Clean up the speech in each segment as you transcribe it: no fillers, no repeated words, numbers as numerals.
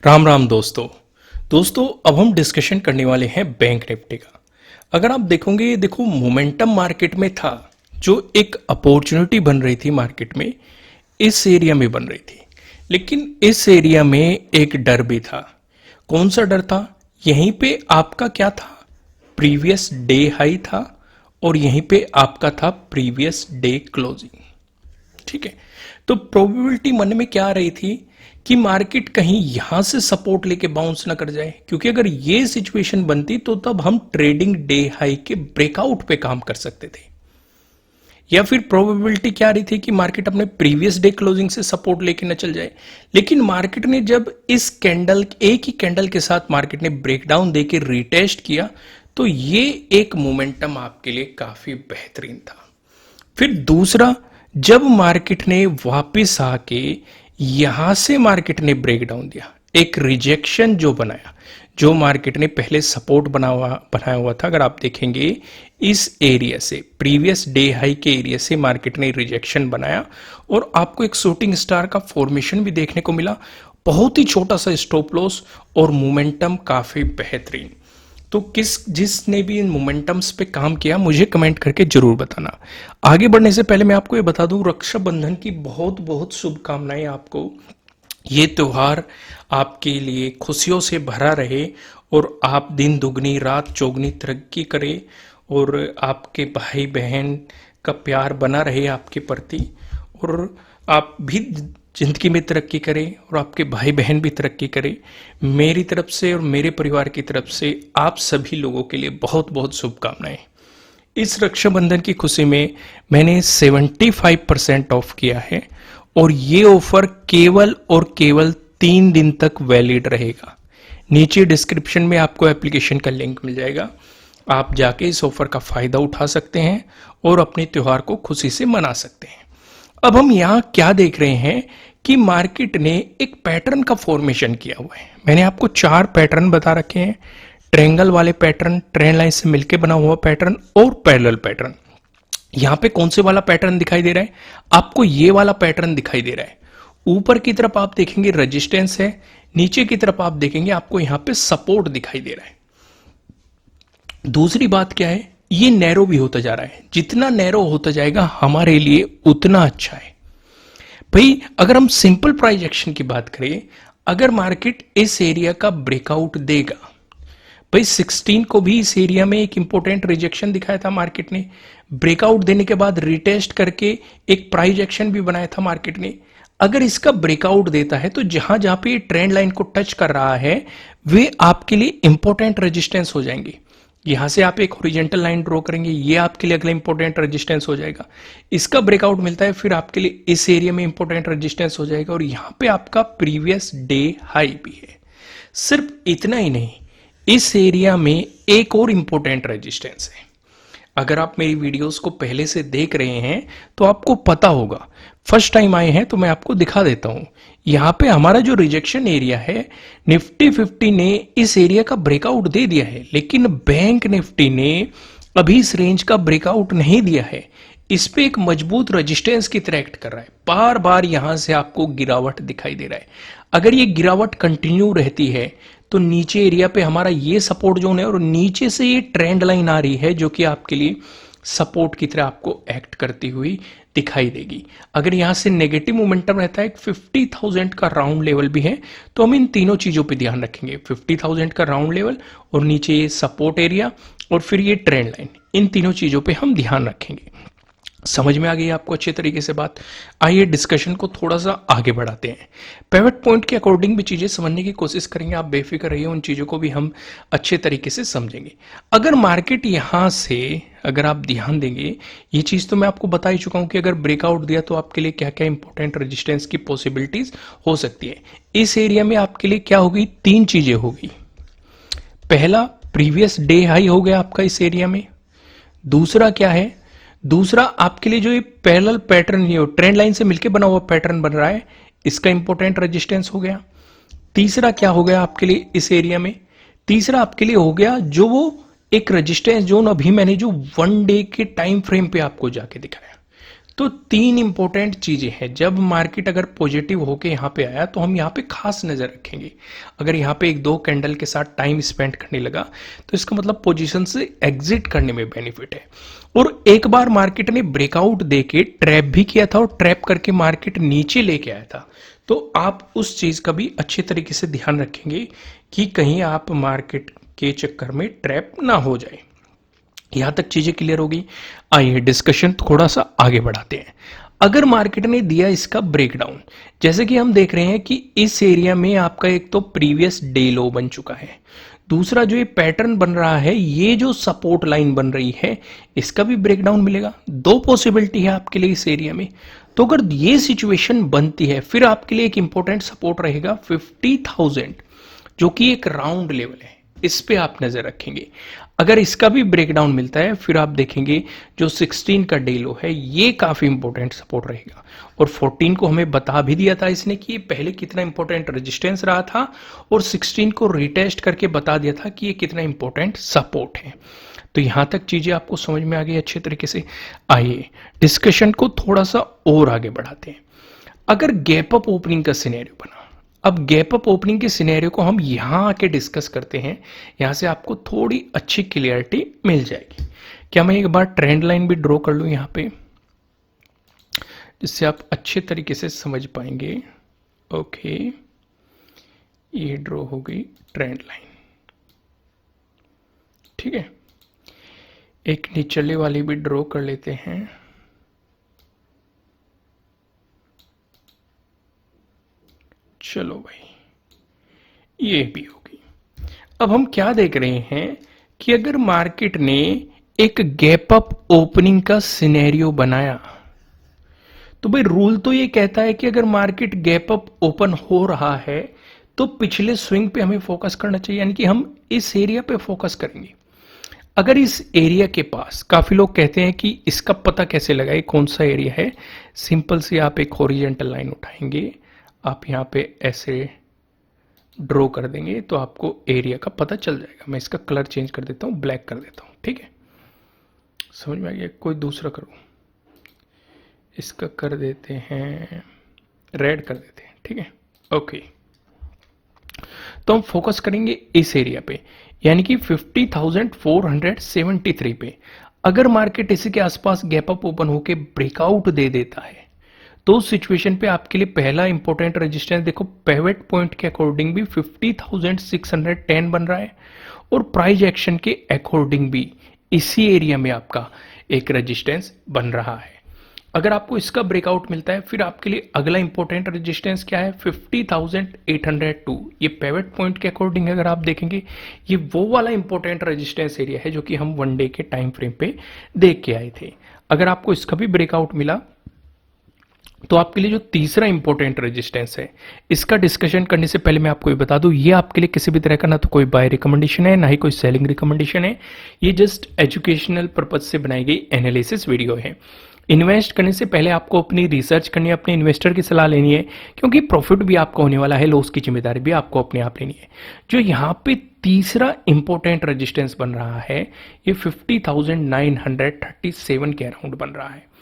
राम राम दोस्तों अब हम डिस्कशन करने वाले हैं बैंक निफ्टी का। अगर आप देखोगे, देखो मोमेंटम मार्केट में था, जो एक अपॉर्चुनिटी बन रही थी मार्केट में, इस एरिया में बन रही थी। लेकिन इस एरिया में एक डर भी था। कौन सा डर था? यहीं पे आपका क्या था, प्रीवियस डे हाई था और यहीं पे आपका था प्रीवियस डे क्लोजिंग। ठीक है, तो प्रोबेबिलिटी मन में क्या आ रही थी कि मार्केट कहीं यहां से सपोर्ट लेके बाउंस ना कर जाए, क्योंकि अगर ये सिचुएशन बनती तो तब हम ट्रेडिंग डे हाई के ब्रेकआउट पे काम कर सकते थे। या फिर प्रोबेबिलिटी क्या आ रही थी कि मार्केट अपने प्रीवियस डे क्लोजिंग से सपोर्ट लेके न चल जाए। लेकिन मार्केट ने जब इस कैंडल, एक ही कैंडल के साथ मार्केट ने ब्रेकडाउन देके रिटेस्ट किया, तो ये एक मोमेंटम आपके लिए काफी बेहतरीन था। फिर दूसरा, जब मार्केट ने वापस आके यहां से मार्केट ने ब्रेकडाउन दिया, एक रिजेक्शन जो बनाया, जो मार्केट ने पहले सपोर्ट बनाया हुआ था, अगर आप देखेंगे इस एरिया से, प्रीवियस डे हाई के एरिया से मार्केट ने रिजेक्शन बनाया और आपको एक शूटिंग स्टार का फॉर्मेशन भी देखने को मिला। बहुत ही छोटा सा स्टॉप लॉस और मोमेंटम काफी बेहतरीन। तो जिसने भी इन मोमेंटम्स पे काम किया, मुझे कमेंट करके जरूर बताना। आगे बढ़ने से पहले मैं आपको ये बता दूं, रक्षाबंधन की बहुत बहुत शुभकामनाएं आपको। ये त्योहार आपके लिए खुशियों से भरा रहे और आप दिन दुगनी रात चौगनी तरक्की करें और आपके भाई बहन का प्यार बना रहे आपके प्रति, और आप भी जिंदगी में तरक्की करें और आपके भाई बहन भी तरक्की करें। मेरी तरफ से और मेरे परिवार की तरफ से आप सभी लोगों के लिए बहुत बहुत शुभकामनाएं। इस रक्षाबंधन की खुशी में मैंने 75% ऑफ किया है और ये ऑफर केवल और केवल 3 दिन तक वैलिड रहेगा। नीचे डिस्क्रिप्शन में आपको एप्लीकेशन का लिंक मिल जाएगा, आप जाके इस ऑफर का फायदा उठा सकते हैं और अपने त्योहार को खुशी से मना सकते हैं। अब हम यहां क्या देख रहे हैं कि मार्केट ने एक पैटर्न का फॉर्मेशन किया हुआ है। मैंने आपको 4 पैटर्न बता रखे हैं, ट्रायंगल वाले पैटर्न, ट्रेंड लाइन से मिलकर बना हुआ पैटर्न और पैरेलल पैटर्न। यहां पे कौन से वाला पैटर्न दिखाई दे रहा है? आपको ये वाला पैटर्न दिखाई दे रहा है। ऊपर की तरफ आप देखेंगे रेजिस्टेंस है, नीचे की तरफ आप देखेंगे आपको यहां पे सपोर्ट दिखाई दे रहा है। दूसरी बात क्या है, ये नैरो भी होता जा रहा है। जितना नैरो होता जाएगा हमारे लिए उतना अच्छा है। भाई अगर हम सिंपल प्राइस एक्शन की बात करें, अगर मार्केट इस एरिया का ब्रेकआउट देगा, भाई 16 को भी इस एरिया में एक इंपॉर्टेंट रिजेक्शन दिखाया था मार्केट ने, ब्रेकआउट देने के बाद रिटेस्ट करके एक प्राइस एक्शन भी बनाया था मार्केट ने। अगर इसका ब्रेकआउट देता है तो जहां जहां पे ट्रेंड लाइन को टच कर रहा है वे आपके लिए इंपॉर्टेंट रेजिस्टेंस हो जाएंगे। यहां से आप एक हॉरिजॉन्टल लाइन ड्रॉ करेंगे, ये आपके लिए अगला इंपॉर्टेंट रेजिस्टेंस हो जाएगा। इसका ब्रेकआउट मिलता है, फिर आपके लिए इस एरिया में इंपॉर्टेंट रेजिस्टेंस हो जाएगा और यहां पे आपका प्रीवियस डे हाई भी है। सिर्फ इतना ही नहीं, इस एरिया में एक और इंपॉर्टेंट रेजिस्टेंस है। अगर आप मेरी वीडियोस को पहले से देख रहे हैं तो आपको पता होगा, फर्स्ट टाइम आए हैं तो मैं आपको दिखा देता हूं। यहां पे हमारा जो रिजेक्शन एरिया है, निफ्टी 50 ने इस एरिया का ब्रेकआउट दे दिया है, लेकिन बैंक निफ्टी ने अभी इस रेंज का ब्रेकआउट नहीं दिया है। इस पे एक मजबूत रेजिस्टेंस की तरह एक्ट कर रहा है। बार बार यहां से आपको गिरावट दिखाई दे रहा है। अगर ये गिरावट कंटिन्यू रहती है तो नीचे एरिया पे हमारा ये सपोर्ट जोन है और नीचे से ये ट्रेंड लाइन आ रही है जो कि आपके लिए सपोर्ट की तरह आपको एक्ट करती हुई दिखाई देगी। अगर यहां से नेगेटिव मोमेंटम रहता है, एक 50,000 का राउंड लेवल भी है, तो हम इन तीनों चीजों पे ध्यान रखेंगे। 50,000 का राउंड लेवल और नीचे ये सपोर्ट एरिया और फिर ये ट्रेंड लाइन, इन तीनों चीजों पे हम ध्यान रखेंगे। समझ में आ गई आपको अच्छे तरीके से बात? आइए डिस्कशन को थोड़ा सा आगे बढ़ाते हैं। पिवट पॉइंट के अकॉर्डिंग भी चीजें समझने की कोशिश करेंगे, आप बेफिक्र रहिए, उन चीजों को भी हम अच्छे तरीके से समझेंगे। अगर मार्केट यहां से, अगर आप ध्यान देंगे, ये चीज तो मैं आपको बता ही चुका हूं कि अगर ब्रेकआउट दिया तो आपके लिए क्या क्या इंपॉर्टेंट रेजिस्टेंस की पॉसिबिलिटीज हो सकती है। इस एरिया में आपके लिए क्या होगी? 3 चीजें होगी। पहला, प्रीवियस डे हाई हो गया आपका इस एरिया में। दूसरा क्या है? दूसरा आपके लिए जो ये पैरेलल पैटर्न, ये ट्रेंड लाइन से मिलकर बना हुआ पैटर्न बन रहा है, इसका इंपॉर्टेंट रेजिस्टेंस हो गया। तीसरा क्या हो गया आपके लिए इस एरिया में? तीसरा आपके लिए हो गया जो वो एक रेजिस्टेंस जोन अभी मैंने जो 1 डे के टाइम फ्रेम पे आपको जाके दिखाया। तो तीन इंपॉर्टेंट चीजें हैं। जब मार्केट अगर पॉजिटिव होके यहाँ पे आया तो हम यहाँ पे खास नजर रखेंगे। अगर यहाँ पे एक दो कैंडल के साथ टाइम स्पेंड करने लगा तो इसका मतलब पोजीशन से एग्जिट करने में बेनिफिट है। और एक बार मार्केट ने ब्रेकआउट देके ट्रैप भी किया था और ट्रैप करके मार्केट नीचे लेके आया था, तो आप उस चीज का भी अच्छे तरीके से ध्यान रखेंगे कि कहीं आप मार्केट के चक्कर में ट्रैप ना हो जाए। यहां तक चीजें क्लियर होगी। आइए डिस्कशन थोड़ा सा आगे बढ़ाते हैं। अगर मार्केट ने दिया इसका ब्रेकडाउन, जैसे कि हम देख रहे हैं कि इस एरिया में आपका एक तो प्रीवियस डे लो बन चुका है, दूसरा जो ये पैटर्न बन रहा है, ये जो सपोर्ट लाइन बन रही है, इसका भी ब्रेकडाउन मिलेगा। दो पॉसिबिलिटी है आपके लिए इस एरिया में। तो अगर ये सिचुएशन बनती है फिर आपके लिए एक इंपॉर्टेंट सपोर्ट रहेगा 50,000, जो कि एक राउंड लेवल है, इस पे आप नजर रखेंगे। अगर इसका भी ब्रेकडाउन मिलता है फिर आप देखेंगे जो 16 का डे लो है, ये काफी इंपॉर्टेंट सपोर्ट रहेगा। और 14 को हमें बता भी दिया था इसने कि ये पहले कितना इंपॉर्टेंट रेजिस्टेंस रहा था, और 16 को रिटेस्ट करके बता दिया था कि ये कितना इंपॉर्टेंट सपोर्ट है। तो यहां तक चीजें आपको समझ में आ गई अच्छे तरीके से। आइए डिस्कशन को थोड़ा सा और आगे बढ़ाते हैं। अगर गैप अप ओपनिंग का सिनेरियो बना, अब गैप अप ओपनिंग के सिनेरियो को हम यहां आके डिस्कस करते हैं। यहां से आपको थोड़ी अच्छी क्लियरिटी मिल जाएगी। क्या मैं एक बार ट्रेंड लाइन भी ड्रॉ कर लूं यहां पे, जिससे आप अच्छे तरीके से समझ पाएंगे। ओके, ये ड्रॉ हो गई ट्रेंड लाइन, ठीक है। एक निचले वाली भी ड्रॉ कर लेते हैं। चलो भाई, ये भी होगी। अब हम क्या देख रहे हैं कि अगर मार्केट ने एक गैप अप ओपनिंग का सिनेरियो बनाया, तो भाई रूल तो ये कहता है कि अगर मार्केट गैप अप ओपन हो रहा है तो पिछले स्विंग पे हमें फोकस करना चाहिए, यानी कि हम इस एरिया पे फोकस करेंगे। अगर इस एरिया के पास, काफी लोग कहते हैं कि इसका पता कैसे लगाए कौन सा एरिया है, सिंपल सी आप एक हॉरिजॉन्टल लाइन उठाएंगे, आप यहाँ पे ऐसे ड्रॉ कर देंगे तो आपको एरिया का पता चल जाएगा। मैं इसका कलर चेंज कर देता हूँ, ब्लैक कर देता हूँ, ठीक है। समझ में आ गया? कोई दूसरा करो, इसका कर देते हैं रेड कर देते हैं, ठीक है। ओके, तो हम फोकस करेंगे इस एरिया पे, यानी कि 50,473 पे। अगर मार्केट इसी के आसपास गैप अप ओपन होके ब्रेकआउट दे देता है तो उस सिचुएशन पे आपके लिए पहला इंपॉर्टेंट रेजिस्टेंस देखो, पिवट पॉइंट के अकॉर्डिंग भी 50,610 बन रहा है, और प्राइस एक्शन के अकॉर्डिंग भी इसी एरिया में आपका एक रेजिस्टेंस बन रहा है। अगर आपको इसका ब्रेकआउट मिलता है फिर आपके लिए अगला इंपॉर्टेंट रेजिस्टेंस क्या है, 50,802। ये पिवट पॉइंट के अकॉर्डिंग अगर आप देखेंगे, ये वो वाला इंपॉर्टेंट रेजिस्टेंस एरिया है जो कि हम वन डे के टाइम फ्रेम पे देख के आए थे। अगर आपको इसका भी ब्रेकआउट मिला तो आपके लिए जो तीसरा इंपॉर्टेंट रेजिस्टेंस है, इसका डिस्कशन करने से पहले मैं आपको ये बता दूं, ये आपके लिए किसी भी तरह का ना तो कोई बाय रिकमेंडेशन है, ना ही कोई सेलिंग रिकमेंडेशन है। ये जस्ट एजुकेशनल पर्पज से बनाई गई एनालिसिस वीडियो है। इन्वेस्ट करने से पहले आपको अपनी रिसर्च करनी है, अपने इन्वेस्टर की सलाह लेनी है, क्योंकि प्रॉफिट भी आपका होने वाला है, लॉस की जिम्मेदारी भी आपको अपने आप लेनी है। जो यहाँ पे तीसरा इंपॉर्टेंट रेजिस्टेंस बन रहा है, ये 50,937 के अराउंड बन रहा है।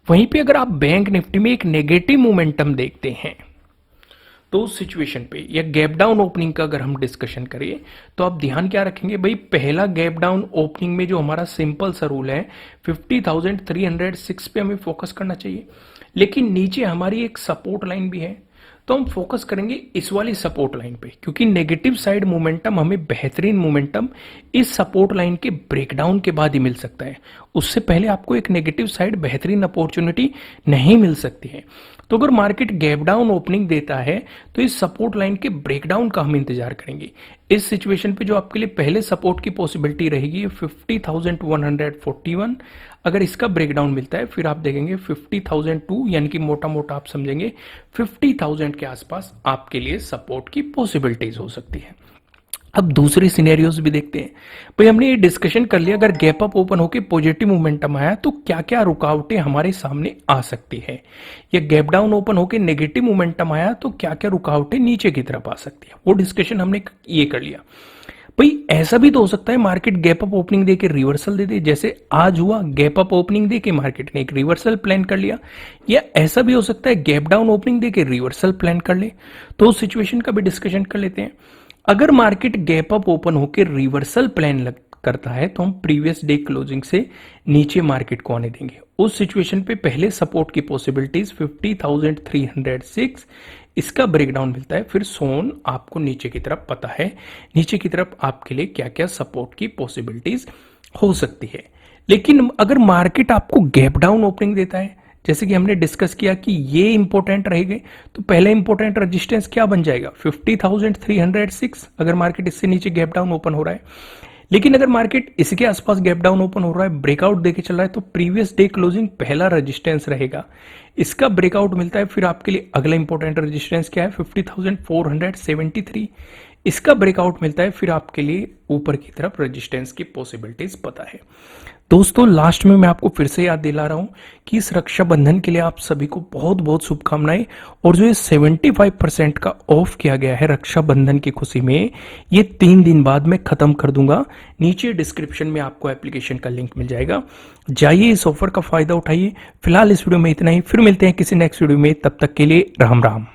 वहीं पे अगर आप बैंक निफ्टी में एक नेगेटिव मोमेंटम देखते हैं तो उस सिचुएशन पे, या गैप डाउन ओपनिंग का अगर हम डिस्कशन करें तो आप ध्यान क्या रखेंगे भाई, पहला गैप डाउन ओपनिंग में जो हमारा सिंपल सा रूल है 50,306 पे हमें फोकस करना चाहिए। लेकिन नीचे हमारी एक सपोर्ट लाइन भी है, तो हम फोकस करेंगे इस वाली सपोर्ट लाइन पे, क्योंकि नेगेटिव साइड मोमेंटम हमें बेहतरीन मोमेंटम इस सपोर्ट लाइन के ब्रेकडाउन के बाद ही मिल सकता है। उससे पहले आपको एक नेगेटिव साइड बेहतरीन अपॉर्चुनिटी नहीं मिल सकती है। तो अगर मार्केट गैप डाउन ओपनिंग देता है तो इस सपोर्ट लाइन के ब्रेकडाउन का हम इंतजार करेंगे। इस सिचुएशन पे जो आपके लिए पहले सपोर्ट की पॉसिबिलिटी रहेगी 50,141। अगर इसका ब्रेकडाउन मिलता है फिर आप देखेंगे 50,002, यानी कि मोटा मोटा आप समझेंगे 50,000 के आसपास आपके लिए सपोर्ट की पॉसिबिलिटीज हो सकती है। अब दूसरे सिनेरियोज भी देखते हैं भाई। हमने ये डिस्कशन कर लिया, अगर गैप अप ओपन होकर पॉजिटिव मोमेंटम आया तो क्या क्या रुकावटें हमारे सामने आ सकती है, या गैप डाउन ओपन होकर नेगेटिव मोमेंटम आया तो क्या क्या रुकावटें नीचे की तरफ आ सकती है, वो डिस्कशन हमने ये कर लिया। भाई ऐसा भी तो हो सकता है मार्केट गैप अप ओपनिंग दे के रिवर्सल दे दे, जैसे आज हुआ गैप अप ओपनिंग दे के मार्केट ने एक रिवर्सल प्लान कर लिया, या ऐसा भी हो सकता है गैप डाउन ओपनिंग दे के रिवर्सल प्लान कर ले। तो उस सिचुएशन का भी डिस्कशन कर लेते हैं। अगर मार्केट गैप अप ओपन होकर रिवर्सल प्लान करता है तो हम प्रीवियस डे क्लोजिंग से नीचे मार्केट को आने देंगे। उस सिचुएशन पे पहले सपोर्ट की पॉसिबिलिटीज 50,306, इसका ब्रेकडाउन मिलता है, फिर सोन आपको नीचे की तरफ पता है नीचे की तरफ आपके लिए क्या क्या सपोर्ट की पॉसिबिलिटीज हो सकती है। लेकिन अगर मार्केट आपको गैप डाउन ओपनिंग देता है, जैसे कि हमने डिस्कस किया कि ये इंपॉर्टेंट रहेंगे, तो पहला इंपॉर्टेंट रेजिस्टेंस क्या बन जाएगा 50,306, अगर मार्केट इससे नीचे गैप डाउन ओपन हो रहा है। लेकिन अगर मार्केट इसके आसपास गैप डाउन ओपन हो रहा है, ब्रेकआउट देके चल रहा है, तो प्रीवियस डे क्लोजिंग पहला रेजिस्टेंस रहेगा, इसका ब्रेकआउट मिलता है, फिर आपके लिए अगला इंपॉर्टेंट रेजिस्टेंस क्या है 50,473, इसका ब्रेकआउट मिलता है, फिर आपके लिए ऊपर की तरफ रेजिस्टेंस की पॉसिबिलिटीज पता है। दोस्तों लास्ट में मैं आपको फिर से याद दिला रहा हूं कि इस रक्षाबंधन के लिए आप सभी को बहुत बहुत शुभकामनाएं। और जो ये 75% का ऑफ किया गया है रक्षाबंधन की खुशी में, ये 3 दिन बाद मैं खत्म कर दूंगा। नीचे डिस्क्रिप्शन में आपको एप्लीकेशन का लिंक मिल जाएगा, जाइए इस ऑफर का फायदा उठाइए। फिलहाल इस वीडियो में इतना ही, फिर मिलते हैं किसी नेक्स्ट वीडियो में, तब तक के लिए राम राम।